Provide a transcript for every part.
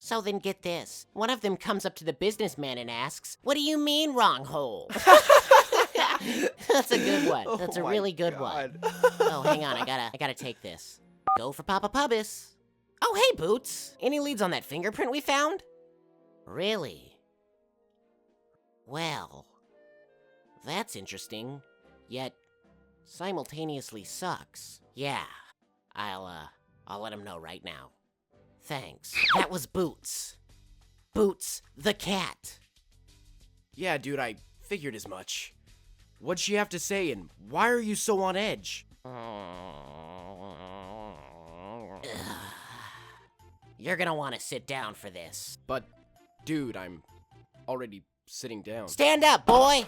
So then get this. One of them comes up to the businessman and asks, "What do you mean, wrong hole?" That's a good one. That's a really good one. Oh, hang on, I gotta take this. Go for Papa Pubis. Oh, hey, Boots. Any leads on that fingerprint we found? Really? Well, that's interesting, yet simultaneously sucks. Yeah, I'll let him know right now. Thanks. That was Boots. Boots the cat. Yeah, dude, I figured as much. What'd she have to say, and why are you so on edge? You're gonna want to sit down for this. But, dude, I'm already sitting down. Stand up, boy!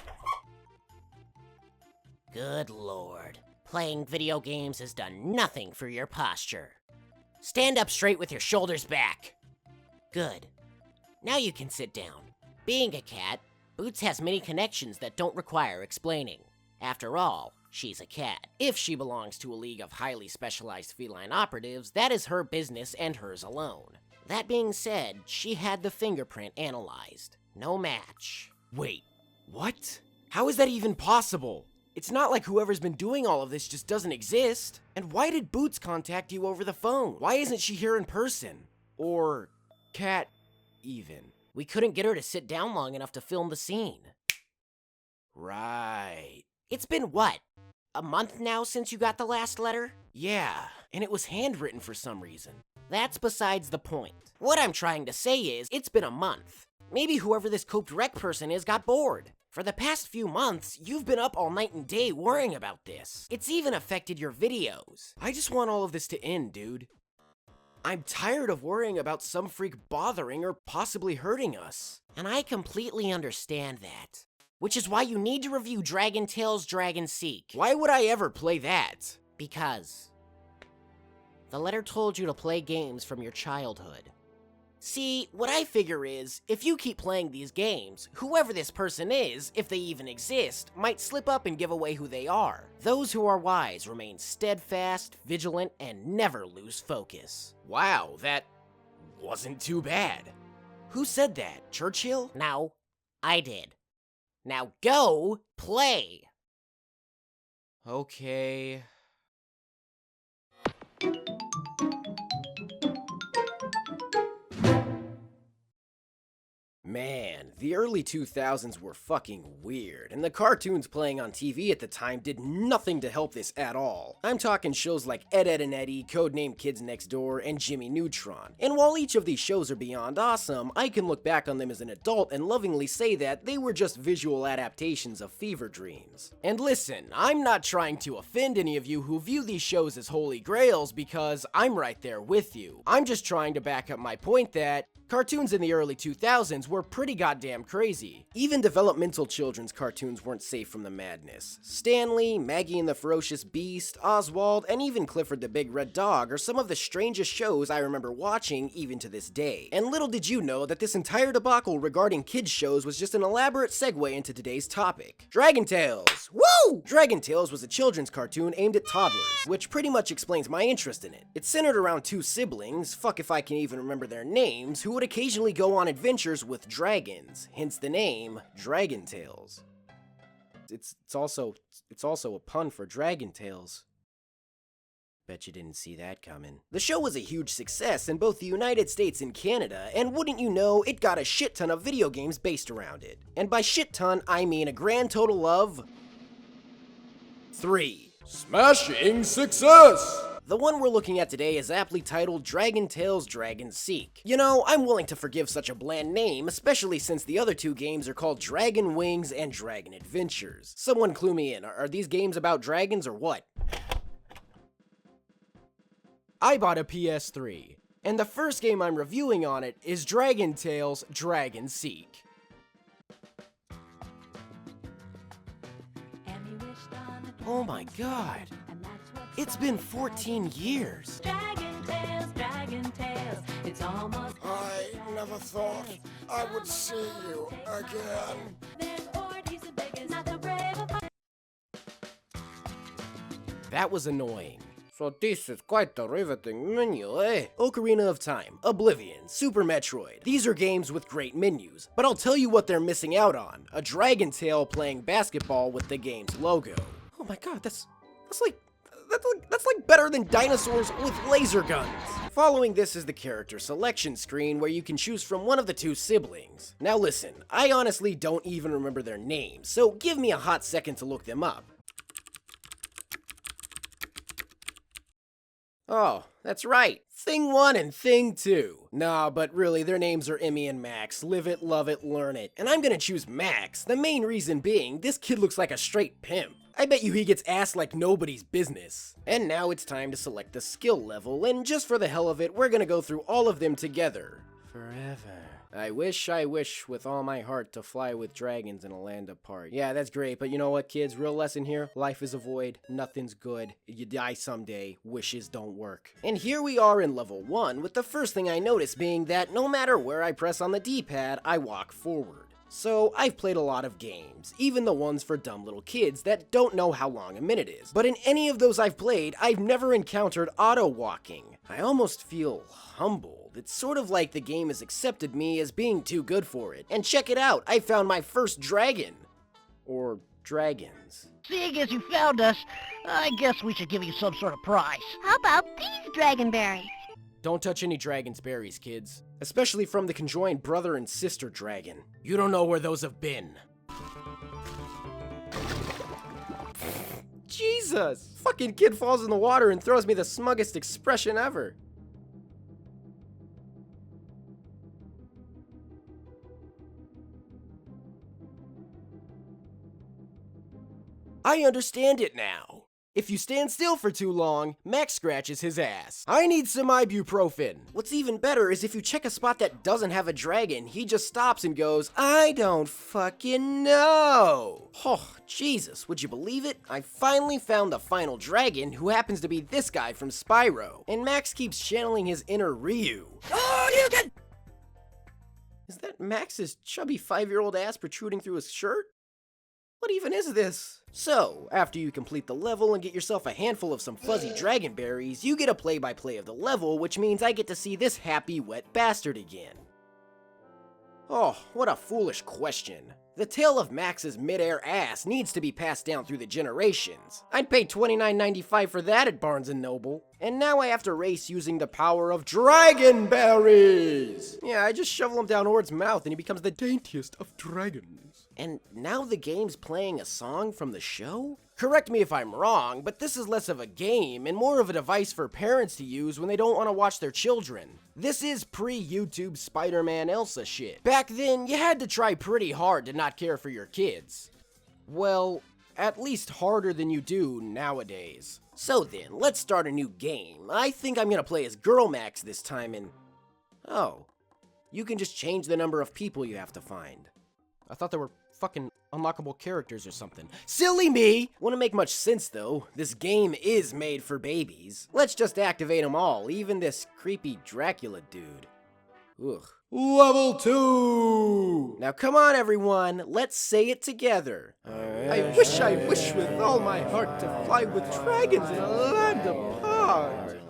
Good lord. Playing video games has done nothing for your posture. Stand up straight with your shoulders back. Good. Now you can sit down. Being a cat, Boots has many connections that don't require explaining. After all, she's a cat. If she belongs to a league of highly specialized feline operatives, that is her business and hers alone. That being said, she had the fingerprint analyzed. No match. Wait, what? How is that even possible? It's not like whoever's been doing all of this just doesn't exist. And why did Boots contact you over the phone? Why isn't she here in person? Or Cat, even? We couldn't get her to sit down long enough to film the scene. Right. It's been what? A month now since you got the last letter? Yeah, and it was handwritten for some reason. That's besides the point. What I'm trying to say is, it's been a month. Maybe whoever this coped wreck person is got bored. For the past few months, you've been up all night and day worrying about this. It's even affected your videos. I just want all of this to end, dude. I'm tired of worrying about some freak bothering or possibly hurting us. And I completely understand that. Which is why you need to review Dragon Tales Dragon Seek. Why would I ever play that? Because the letter told you to play games from your childhood. See, what I figure is, if you keep playing these games, whoever this person is, if they even exist, might slip up and give away who they are. Those who are wise remain steadfast, vigilant, and never lose focus. Wow, that wasn't too bad. Who said that? Churchill? No, I did. Now go play! Okay. Man, the early 2000s were fucking weird, and the cartoons playing on TV at the time did nothing to help this at all. I'm talking shows like Ed, Edd and Eddy, Codename Kids Next Door, and Jimmy Neutron. And while each of these shows are beyond awesome, I can look back on them as an adult and lovingly say that they were just visual adaptations of fever dreams. And listen, I'm not trying to offend any of you who view these shows as holy grails because I'm right there with you. I'm just trying to back up my point that cartoons in the early 2000s were pretty goddamn crazy. Even developmental children's cartoons weren't safe from the madness. Stanley, Maggie and the Ferocious Beast, Oswald, and even Clifford the Big Red Dog are some of the strangest shows I remember watching even to this day. And little did you know that this entire debacle regarding kids shows was just an elaborate segue into today's topic. Dragon Tales! Woo! Dragon Tales was a children's cartoon aimed at toddlers, which pretty much explains my interest in it. It's centered around two siblings, fuck if I can even remember their names, who would occasionally go on adventures with dragons, hence the name Dragon Tales. It's also a pun for Dragon Tales. Bet you didn't see that coming. The show was a huge success in both the United States and Canada, and wouldn't you know, it got a shit ton of video games based around it. And by shit ton, I mean a grand total of 3. Smashing success! The one we're looking at today is aptly titled Dragon Tales Dragon Seek. You know, I'm willing to forgive such a bland name, especially since the other two games are called Dragon Wings and Dragon Adventures. Someone clue me in, are these games about dragons or what? I bought a PS3, and the first game I'm reviewing on it is Dragon Tales Dragon Seek. Oh my god. It's been 14 years. Dragon Tales, it's almost... I never thought I would see you again. That was annoying. So this is quite the riveting menu, eh? Ocarina of Time, Oblivion, Super Metroid. These are games with great menus, but I'll tell you what they're missing out on. A dragon tail playing basketball with the game's logo. Oh my god, that's like better than dinosaurs with laser guns. Following this is the character selection screen where you can choose from one of the two siblings. Now listen, I honestly don't even remember their names, so give me a hot second to look them up. Oh, that's right. Thing 1 and Thing 2. Nah, but really, their names are Emmy and Max. Live it, love it, learn it. And I'm gonna choose Max, the main reason being, this kid looks like a straight pimp. I bet you he gets asked like nobody's business. And now it's time to select the skill level, and just for the hell of it, we're gonna go through all of them together. Forever. I wish with all my heart to fly with dragons in a land apart. Yeah, that's great, but you know what, kids? Real lesson here, life is a void, nothing's good, you die someday, wishes don't work. And here we are in level 1, with the first thing I notice being that no matter where I press on the D-pad, I walk forward. So, I've played a lot of games, even the ones for dumb little kids that don't know how long a minute is. But in any of those I've played, I've never encountered auto-walking. I almost feel humbled. It's sort of like the game has accepted me as being too good for it. And check it out, I found my first dragon. Or dragons. Seeing as you found us, I guess we should give you some sort of prize. How about these dragonberries? Don't touch any dragon's berries, kids. Especially from the conjoined brother and sister dragon. You don't know where those have been. Jesus! Fucking kid falls in the water and throws me the smuggest expression ever. I understand it now. If you stand still for too long, Max scratches his ass. I need some ibuprofen. What's even better is if you check a spot that doesn't have a dragon, he just stops and goes, I don't fucking know. Oh, Jesus, would you believe it? I finally found the final dragon, who happens to be this guy from Spyro. And Max keeps channeling his inner Ryu. Oh, you can... Is that Max's chubby 5-year-old ass protruding through his shirt? What even is this? So, after you complete the level and get yourself a handful of some fuzzy dragon berries, you get a play-by-play of the level, which means I get to see this happy, wet bastard again. Oh, what a foolish question. The tale of Max's mid-air ass needs to be passed down through the generations. I'd pay $29.95 for that at Barnes & Noble. And now I have to race using the power of dragon berries! Yeah, I just shovel him down Ord's mouth and he becomes the daintiest of dragons. And now the game's playing a song from the show? Correct me if I'm wrong, but this is less of a game and more of a device for parents to use when they don't want to watch their children. This is pre-YouTube Spider-Man Elsa shit. Back then, you had to try pretty hard to not care for your kids. Well, at least harder than you do nowadays. So then, let's start a new game. I think I'm gonna play as Girl Max this time and... Oh, you can just change the number of people you have to find. I thought there were fucking unlockable characters or something. Silly me! Wouldn't make much sense though. This game is made for babies. Let's just activate them all, even this creepy Dracula dude. Ugh. Level 2! Now come on everyone, let's say it together. I wish with all my heart to fly with dragons in a land apart.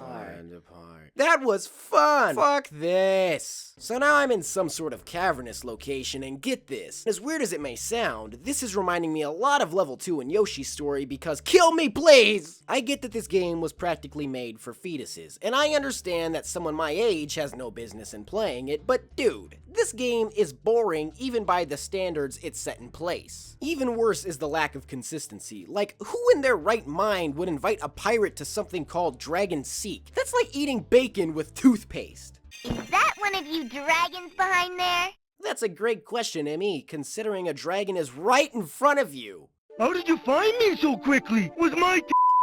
That was fun! Fuck this! So now I'm in some sort of cavernous location, and get this. As weird as it may sound, this is reminding me a lot of Level 2 in Yoshi's Story because kill me please! I get that this game was practically made for fetuses, and I understand that someone my age has no business in playing it, but dude, this game is boring even by the standards it's set in place. Even worse is the lack of consistency. Like, who in their right mind would invite a pirate to something called Dragon Seek? That's like eating bacon with toothpaste. Is that one of you dragons behind there? That's a great question, Emmy, considering a dragon is right in front of you. How did you find me so quickly? Was my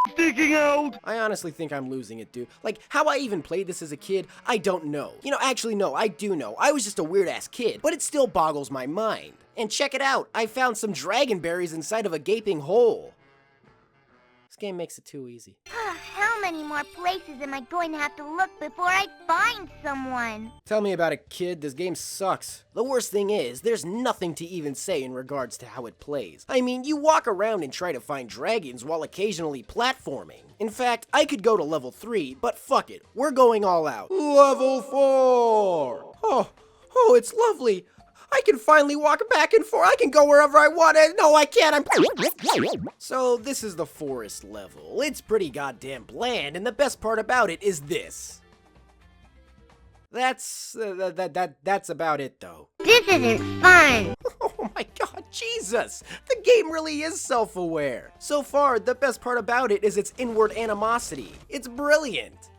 sticking out? I honestly think I'm losing it, dude. Like, how I even played this as a kid, I don't know. You know, actually, no, I do know. I was just a weird-ass kid, but it still boggles my mind. And check it out, I found some dragon berries inside of a gaping hole. This game makes it too easy. How many more places am I going to have to look before I find someone? Tell me about it, kid. This game sucks. The worst thing is, there's nothing to even say in regards to how it plays. I mean, you walk around and try to find dragons while occasionally platforming. In fact, I could go to level 3, but fuck it. We're going all out. Level 4! Oh, it's lovely. I can finally walk back and forth. I can go wherever I want. No, I can't. So this is the forest level. It's pretty goddamn bland, and the best part about it is this. That's about it, though. This isn't fun. Oh my god, Jesus! The game really is self-aware. So far, the best part about it is its inward animosity. It's brilliant.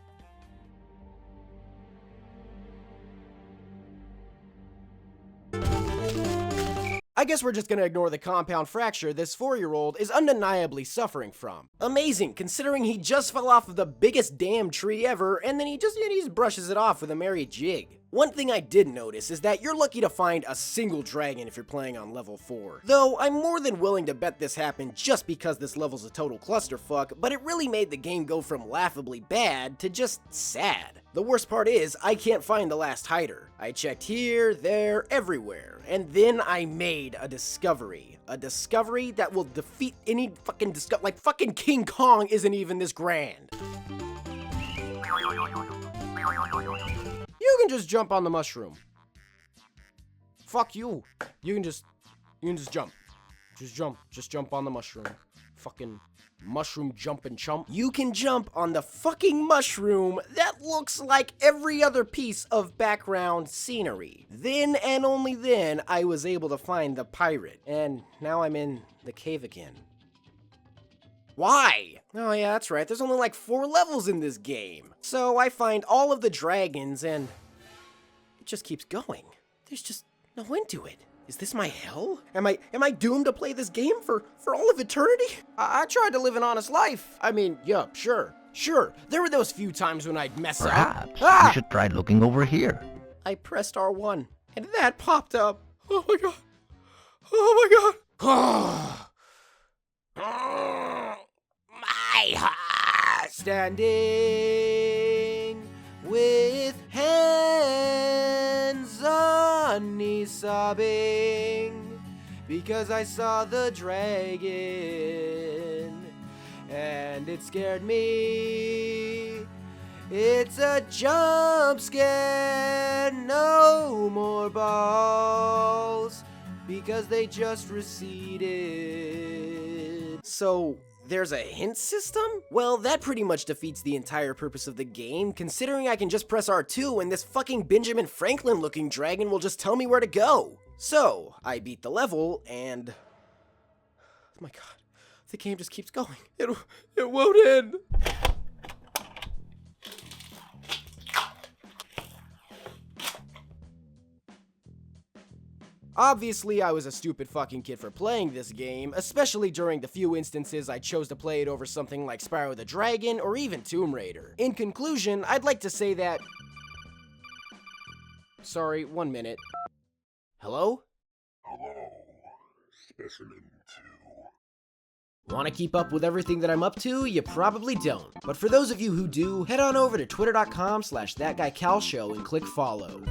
I guess we're just gonna ignore the compound fracture this 4-year-old is undeniably suffering from. Amazing, considering he just fell off of the biggest damn tree ever, and then he just brushes it off with a merry jig. One thing I did notice is that you're lucky to find a single dragon if you're playing on level 4. Though, I'm more than willing to bet this happened just because this level's a total clusterfuck, but it really made the game go from laughably bad to just sad. The worst part is, I can't find the last hider. I checked here, there, everywhere, and then I made a discovery. A discovery that will defeat any fucking like fucking King Kong isn't even this grand. You can just jump on the mushroom. Fuck you. You can just jump. Just jump on the mushroom. Fucking mushroom jump and chump. You can jump on the fucking mushroom that looks like every other piece of background scenery. Then and only then I was able to find the pirate. And now I'm in the cave again. Why? Oh yeah, that's right. There's only like 4 levels in this game. So I find all of the dragons and it just keeps going. There's just no end to it. Is this my hell? Am I doomed to play this game for all of eternity? I tried to live an honest life. I mean, yeah, sure. There were those few times when I'd mess Perhaps up. we should try looking over here. I pressed R1 and that popped up. Oh my god. Oh my god. My heart! Standing with hands on knees sobbing because I saw the dragon and it scared me. It's a jump scare, no more balls because they just receded. So there's a hint system? Well, that pretty much defeats the entire purpose of the game, considering I can just press R2 and this fucking Benjamin Franklin looking dragon will just tell me where to go. So, I beat the level and... oh my god, the game just keeps going. It won't end. Obviously, I was a stupid fucking kid for playing this game, especially during the few instances I chose to play it over something like Spyro the Dragon or even Tomb Raider. In conclusion, I'd like to say that... Sorry, 1 minute. Hello? Hello, Specimen 2. Want to keep up with everything that I'm up to? You probably don't. But for those of you who do, head on over to twitter.com/thatguycalshow and click follow.